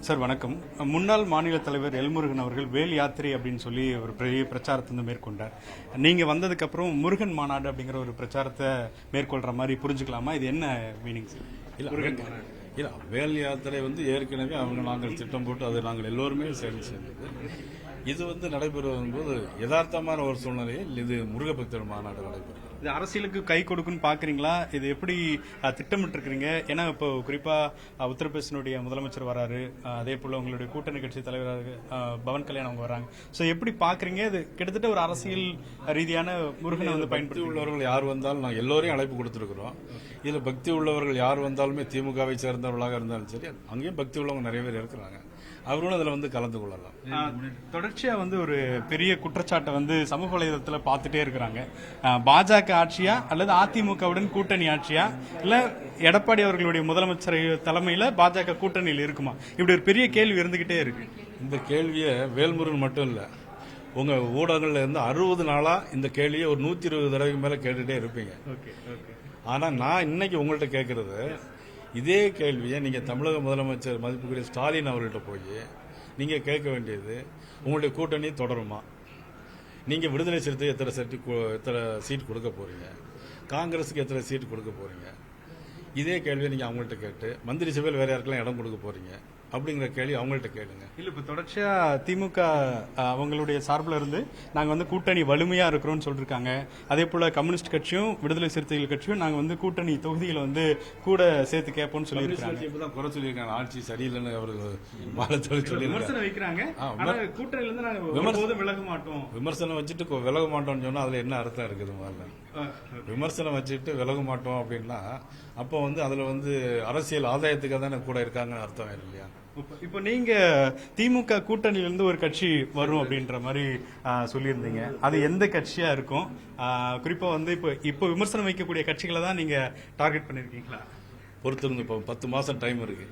Sir வணக்கம். முன்னாள் மாநில தலைவர் எல்முருகன் அவர்கள் வேல் யாத்திரை அப்படின்னு சொல்லி ஒரு பெரிய பிரச்சாரத்தை வந்து மேற்கொண்டார். நீங்க வந்ததுக்கு அப்புறம் முருகன் மாநாடு அப்படிங்கிற ஒரு பிரச்சாரத்தை மேற்கொள்ற மாதிரி புரிஞ்சுக்கலாமா? இது என்ன மீனிங் சார்? இல்ல, வேல் யாத்திரை ஏற்கனவே நாங்கள் திட்டம் போட்டு அது நாங்கள் எல்லோருமே சேர்ந்தது. இது நடைபெறும் போது யதார்த்தமான ஒரு சூழ்நிலையில் இது முருக பக்தர் மாநாடு நடைபெறும். இது அரசியலுக்கு கை கொடுக்குன்னு பாக்குறீங்களா? இது எப்படி திட்டமிட்டு இருக்கிறீங்க? ஏன்னா இப்போ குறிப்பா உத்தரப்பிரதேசனுடைய முதலமைச்சர் வராரு, அதே போல உங்களுடைய கூட்டணி கட்சி தலைவராக பவன் கல்யாணம் அவங்க வராங்க. சோ எப்படி பாக்குறீங்க? இது கிட்டத்தட்ட ஒரு அரசியல் ரீதியான முருகனை பயன்படுத்தி உள்ளவர்கள் யார் வந்தாலும் நாங்கள் எல்லோரையும் அழைப்பு கொடுத்திருக்கிறோம். இதுல பக்தி உள்ளவர்கள் யார் வந்தாலுமே திமுகவை சேர்ந்தவர்களாக இருந்தாலும் சரி, அங்கேயும் பக்தி உள்ளவங்க நிறைய பேர் இருக்கிறாங்க. அவர்களும் அதுல கலந்து கொள்ளலாம். தொடர்ச்சியா ஒரு பெரிய குற்றச்சாட்டை சமூக வலைதளத்துல பார்த்துட்டே இருக்கிறாங்க. பாஜக ஆட்சியா அல்லது அதிமுகவுடன் கூட்டணி ஆட்சியா, இல்ல எடப்பாடி அவர்களுடைய முதலமைச்சர் தலைமையில பாஜக கூட்டணியில் இருக்குமா? இப்படி ஒரு பெரிய கேள்வி இருந்துகிட்டே இருக்கு. இந்த கேள்வியை வேல்முருகன் மட்டும் இல்ல, உங்க ஊடகங்கள்ல இருந்து 60 நாளா இந்த கேள்வியை ஒரு 120 தடவைக்கு மேல கேட்டுட்டே இருப்பீங்க. ஆனா நான் இன்னைக்கு உங்கள்கிட்ட கேட்கறது, இதே கேள்வியை நீங்க தமிழக முதலமைச்சர் மதிப்புக்குரிய ஸ்டாலின் அவர்கள்ட்ட போய் நீங்க கேட்க வேண்டியது, உங்களுடைய கூட்டணி தொடருமா? நீங்க விடுதலை சிறுத்தை எத்தனை சீட் கொடுக்க போறீங்க? காங்கிரஸுக்கு எத்தனை சீட் கொடுக்க போறீங்க? இதே கேள்வியை நீங்க அவங்கள்ட்ட கேட்டு மந்திரி சபையில் வேற யாருக்கெல்லாம் இடம் கொடுக்க போறீங்க அப்படிங்கிற கேள்வி அவங்கள்ட்ட கேளுங்க. இல்ல, இப்ப தொடர்ச்சியா திமுக அவங்களுடைய சார்பில் இருந்து நாங்க கூட்டணி வலிமையா இருக்கிறோம்னு சொல்லிருக்காங்க. அதே போல கம்யூனிஸ்ட் கட்சியும் விடுதலை சிறுத்தைகள் கட்சியும் நாங்க கூட்டணி தொகுதிகளை கூட சேர்த்து கேட்போம்னு சொல்லியிருக்காங்க. குறை சொல்லியிருக்காங்க, ஆட்சி சரியில்லைன்னு அவருக்கு சொல்லி விமர்சனம் வைக்கிறாங்க. கூட்டணியில இருந்து நாங்க விலக மாட்டோம். விமர்சனம் வச்சுட்டு விலக மாட்டோம்னு சொன்னா அதுல என்ன அர்த்தம் இருக்குது? முதல்ல விமர்சனம் வச்சுட்டு விலக மாட்டோம் அப்படின்னா அப்போ அதுல அரசியல் ஆதாயத்துக்காக தானே கூட இருக்காங்கன்னு அர்த்தம் இல்லையா? இப்ப நீங்க திமுக கூட்டணியில இருந்து ஒரு கட்சி வரும் அப்படின்ற மாதிரி சொல்லியிருந்தீங்க. அது எந்த கட்சியா இருக்கும்? குறிப்பா இப்ப விமர்சனம் வைக்கக்கூடிய கட்சிகளை தான் நீங்க டார்கெட் பண்ணிருக்கீங்களா? பொறுத்திருந்து 10 மாசம் டைம் இருக்கு.